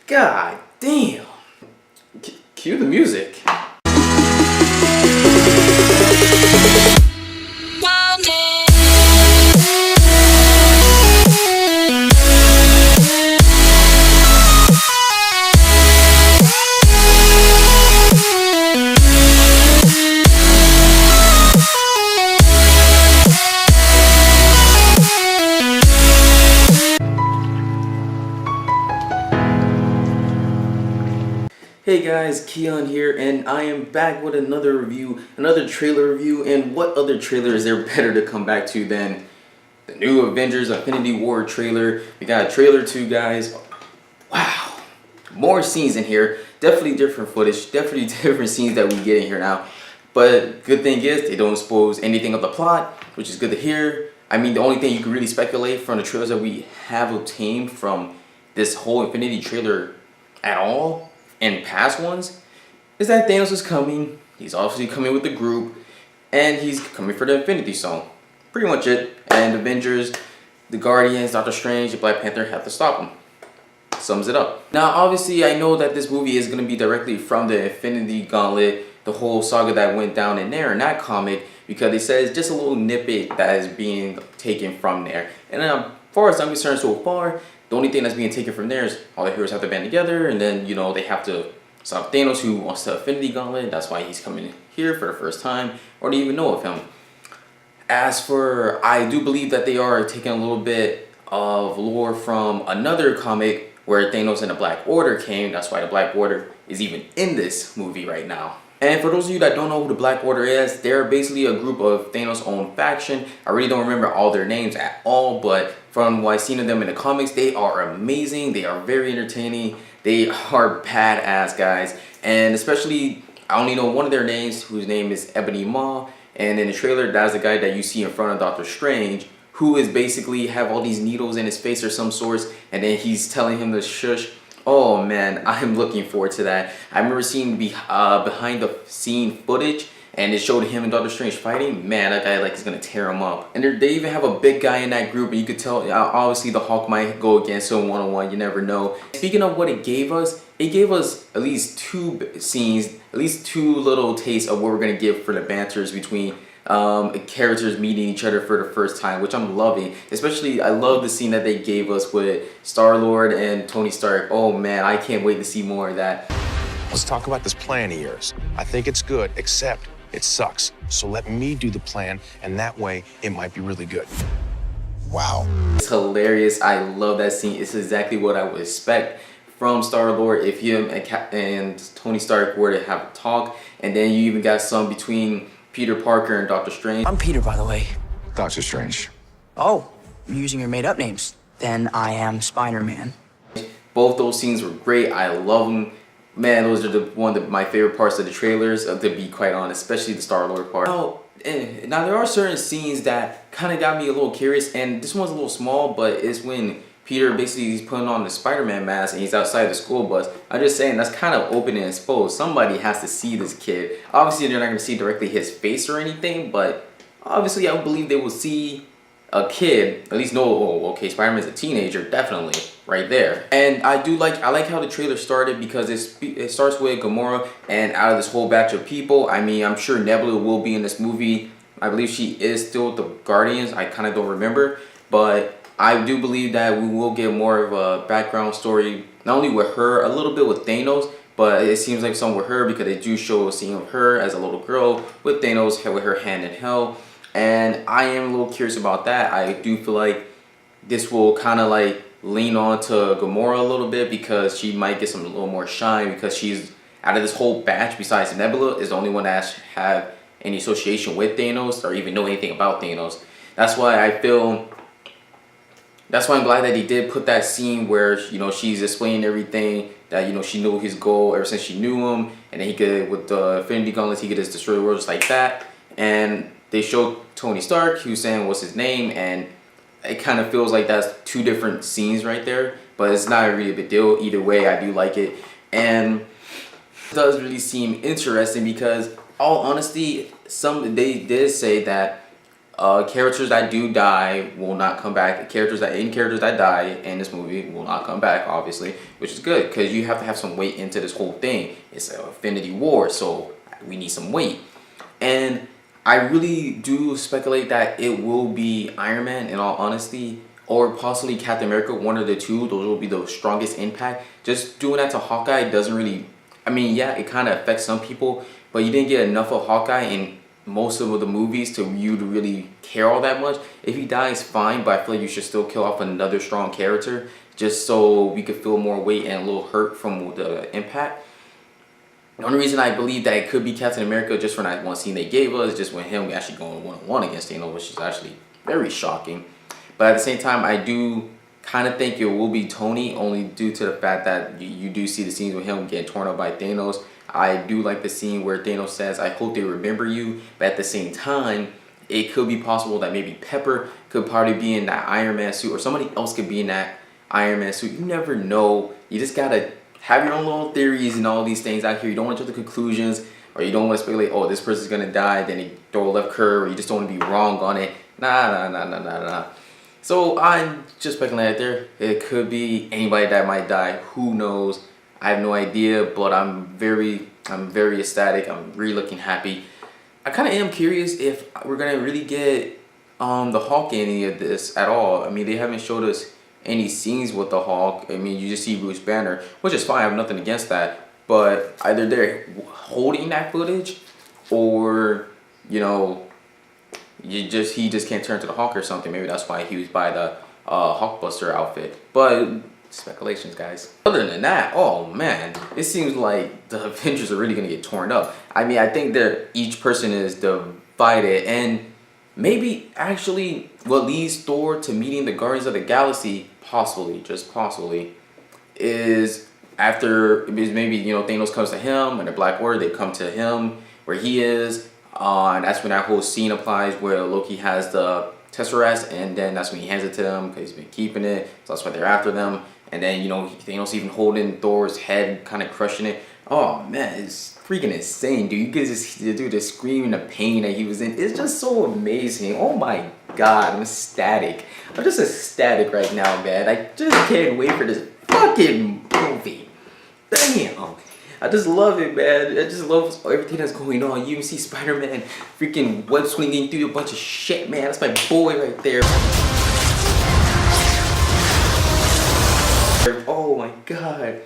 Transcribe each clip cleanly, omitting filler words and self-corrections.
God damn. Cue the music. Hey guys, Keon here, and I am back with another review, another trailer review. And what other trailer is there better to come back to than the new Avengers Infinity War trailer? We got a trailer 2, guys. Wow, more scenes in here. Definitely different footage, definitely different scenes that we get in here now. But good thing is they don't expose anything of the plot, which is good to hear. I mean, the only thing you can really speculate from the trailers that we have obtained from this whole Infinity trailer at all, and past ones, is that Thanos is coming. He's obviously coming with the group, and he's coming for the Infinity Stone. Pretty much it. And Avengers, the Guardians, Doctor Strange, the Black Panther have to stop him. Sums it up. Now, obviously, I know that this movie is going to be directly from the Infinity Gauntlet, the whole saga that went down in there in that comic, because they said it's just a little snippet that is being taken from there. And as far as I'm concerned so far, the only thing that's being taken from there is all the heroes have to band together, and then, you know, they have to stop Thanos, who wants the Infinity Gauntlet. That's why he's coming here for the first time, or to even know of him. As for, I do believe that they are taking a little bit of lore from another comic where Thanos and the Black Order came. That's why the Black Order is even in this movie right now. And for those of you that don't know who the Black Order is, they're basically a group of Thanos' own faction. I really don't remember all their names at all, but from what I've seen of them in the comics, they are amazing. They are very entertaining. They are badass, guys. And especially, I only know one of their names, whose name is Ebony Maw. And in the trailer, that's the guy that you see in front of Doctor Strange, who is basically have all these needles in his face or some sorts, and then he's telling him to shush. Oh man, I'm looking forward to that. I remember seeing behind the scene footage, and it showed him and Doctor Strange fighting. Man, that guy is gonna tear him up. And they even have a big guy in that group, and you could tell obviously the Hulk might go against him one-on-one. You never know. Speaking of what it gave us at least 2 scenes, at least 2 little tastes of what we're gonna get for the banters between characters meeting each other for the first time, which I'm loving. Especially, I love the scene that they gave us with Star-Lord and Tony Stark. Oh man, I can't wait to see more of that. Let's talk about this plan of yours. I think it's good, except it sucks. So let me do the plan, and that way it might be really good. Wow. It's hilarious. I love that scene. It's exactly what I would expect from Star-Lord if him and Tony Stark were to have a talk. And then you even got some between Peter Parker and Doctor Strange. I'm Peter, by the way. Doctor Strange. Oh, you're using your made-up names. Then I am Spider-Man. Both those scenes were great. I love them. Man, those are one of my favorite parts of the trailers, to be quite honest, especially the Star-Lord part. Now, there are certain scenes that kind of got me a little curious, and this one's a little small, but it's when Peter basically is putting on the Spider-Man mask and he's outside the school bus. I'm just saying, that's kind of open and exposed. Somebody has to see this kid. Obviously, they're not going to see directly his face or anything, but obviously, I would believe they will see a kid, at least know, oh, okay, Spider-Man's a teenager, definitely, right there. And I like how the trailer started, because it starts with Gamora, and out of this whole batch of people, I mean, I'm sure Nebula will be in this movie. I believe she is still with the Guardians. I kind of don't remember, but I do believe that we will get more of a background story, not only with her, a little bit with Thanos, but it seems like some with her, because they do show a scene of her as a little girl with Thanos, with her hand in hell. And I am a little curious about that. I do feel like this will kind of like lean on to Gamora a little bit, because she might get some a little more shine, because she's, out of this whole batch besides Nebula, is the only one that have any association with Thanos or even know anything about Thanos. That's why I'm glad that he did put that scene where, you know, she's explaining everything, that, you know, she knew his goal ever since she knew him, and then he could, with the Infinity Gauntlets, he could just destroy the world just like that. And they showed Tony Stark, who's saying what's his name, and it kind of feels like that's 2 different scenes right there, but it's not really a big deal. Either way, I do like it, and it does really seem interesting, because all honesty, they did say that Characters that do die will not come back. Characters that die in this movie will not come back, obviously, which is good because you have to have some weight into this whole thing. It's an Infinity War, so we need some weight. And I really do speculate that it will be Iron Man, in all honesty, or possibly Captain America, one of the two. Those will be the strongest impact. Just doing that to Hawkeye doesn't really, I mean, yeah, it kind of affects some people, but you didn't get enough of Hawkeye in most of the movies to you to really care all that much. If he dies, fine, but I feel like you should still kill off another strong character just so we could feel more weight and a little hurt from the impact. The only reason I believe that it could be Captain America just from that one scene they gave us, just when him actually going one-on-one against Thanos, which is actually very shocking. But at the same time, I do kind of think it will be Tony, only due to the fact that you do see the scenes with him getting torn up by Thanos. I do like the scene where Thanos says, "I hope they remember you," but at the same time, it could be possible that maybe Pepper could probably be in that Iron Man suit, or somebody else could be in that Iron Man suit. You never know. You just gotta have your own little theories and all these things out here. You don't want to jump to conclusions, or you don't want to speculate, oh, this person's gonna die, then they throw a left curve, or you just don't want to be wrong on it. Nah. So I'm just speculating out there. It could be anybody that might die. Who knows? I have no idea, but I'm very ecstatic. I'm really looking happy. I kind of am curious if we're gonna really get the Hulk in any of this at all. I mean, they haven't showed us any scenes with the Hulk. I mean, you just see Bruce Banner, which is fine. I have nothing against that. But either they're holding that footage, or you know, he just can't turn to the Hulk or something. Maybe that's why he was by the Hulkbuster outfit. But speculations, guys. Other than that, oh man, it seems like the Avengers are really gonna get torn up. I mean, I think that each person is divided, and maybe actually what leads Thor to meeting the Guardians of the Galaxy, possibly, just possibly, is after maybe, you know, Thanos comes to him and the Black Order, they come to him where he is, and that's when that whole scene applies where Loki has the Tesseract, and then that's when he hands it to them because he's been keeping it, so that's why they're after them. And then, you know, Thanos even holding Thor's head, kind of crushing it. Oh man, it's freaking insane, dude. You get this dude just screaming the pain that he was in. It's just so amazing. Oh my god, I'm ecstatic. I'm just ecstatic right now, man. I just can't wait for this fucking movie. Damn. I just love it, man. I just love everything that's going on. You even see Spider-Man freaking web swinging through a bunch of shit, man. That's my boy right there. Oh my god.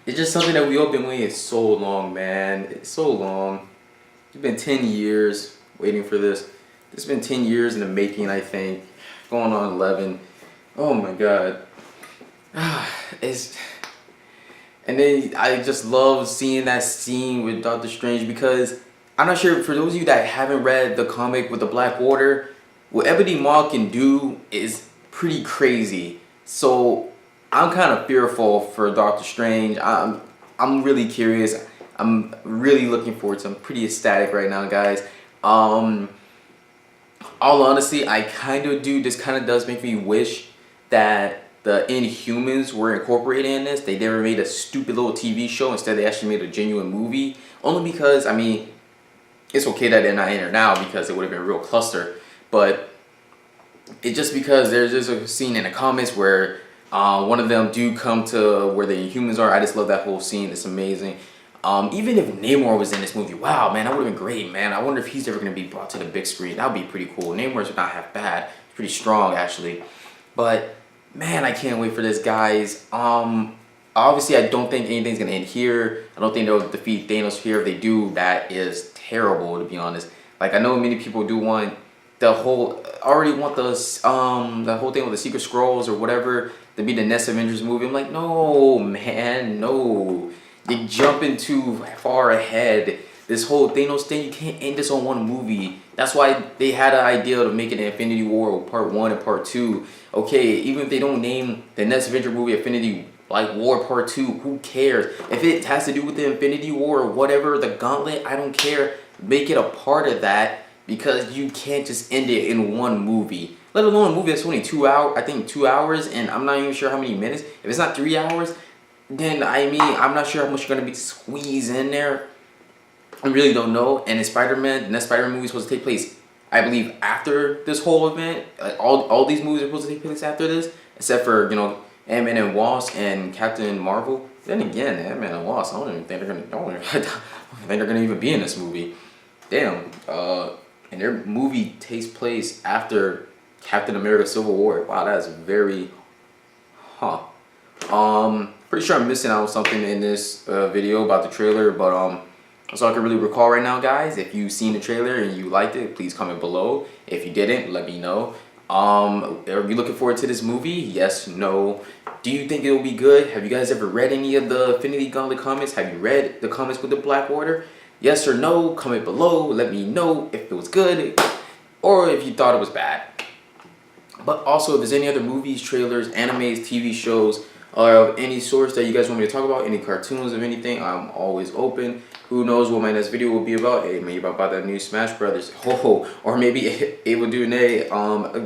It's just something that we all been waiting so long, man. It's so long. It's been 10 years waiting for this. It's been 10 years in the making, I think. Going on 11. Oh my god. And then I just love seeing that scene with Doctor Strange, because I'm not sure, for those of you that haven't read the comic with the Black Order, what Ebony Maw can do is pretty crazy. So I'm kind of fearful for Doctor Strange. I'm really curious. I'm really looking forward to it. I'm pretty ecstatic right now, guys. All honesty, I kind of do. This kind of does make me wish that the Inhumans were incorporated in this. They never made a stupid little TV show. Instead, they actually made a genuine movie. Only because, I mean, it's okay that they're not in there now because it would have been a real cluster. But it's just because there's just a scene in the comics where one of them do come to where the Inhumans are. I just love that whole scene. It's amazing. Even if Namor was in this movie, wow, man, that would have been great, man. I wonder if he's ever going to be brought to the big screen. That would be pretty cool. Namor's not half bad. It's pretty strong, actually. But man, I can't wait for this, guys. Obviously, I don't think anything's going to end here. I don't think they'll defeat Thanos here. If they do, that is terrible, to be honest. Like, I know many people do want the whole, already want the whole thing with the Secret Scrolls or whatever to be the next Avengers movie. I'm like, no, man, no. You're jumping too far ahead. This whole Thanos thing, you can't end this on one movie. That's why they had an idea to make it Infinity War Part 1 and Part 2. Okay, even if they don't name the next Avenger movie Infinity War Part 2, who cares? If it has to do with the Infinity War or whatever, the Gauntlet, I don't care. Make it a part of that, because you can't just end it in one movie. Let alone a movie that's only 2 hours, I think 2 hours, and I'm not even sure how many minutes. If it's not 3 hours, then I mean, I'm not sure how much you're going to be squeezed in there. I really don't know. And in Spider-Man, the next Spider-Man movie is supposed to take place I believe after this whole event, like all these movies are supposed to take place after this, except for, you know, Ant-Man and Wasp and Captain Marvel. Then again, Ant-Man and Wasp, I don't even think they're gonna. I don't think they're gonna even be in this movie. Damn. And their movie takes place after Captain America: Civil War. Wow, that's very, huh. Pretty sure I'm missing out on something in this video about the trailer, but that's all I can really recall right now, guys. If you've seen the trailer and you liked it, please comment below. If you didn't, let me know. Are you looking forward to this movie? Yes, no. Do you think it'll be good? Have you guys ever read any of the Infinity Gauntlet comics? Have you read the comics with the Black Order? Yes or no? Comment below. Let me know if it was good or if you thought it was bad. But also, if there's any other movies, trailers, animes, TV shows, or of any source that you guys want me to talk about, any cartoons of anything, I'm always open. Who knows what my next video will be about? Hey, maybe about that new Smash Brothers. Ho, or maybe Ava DuVernay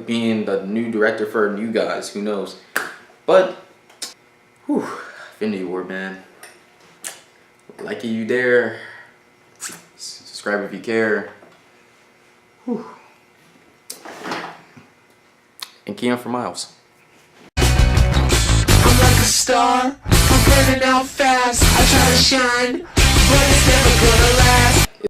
being the new director for New Gods. Who knows? But, whew, Infinity War, man. Like you there. Subscribe if you care. Whew. And key on for Miles. I'm like a star, I'm burning out fast. I try to shine, but it's never gonna last.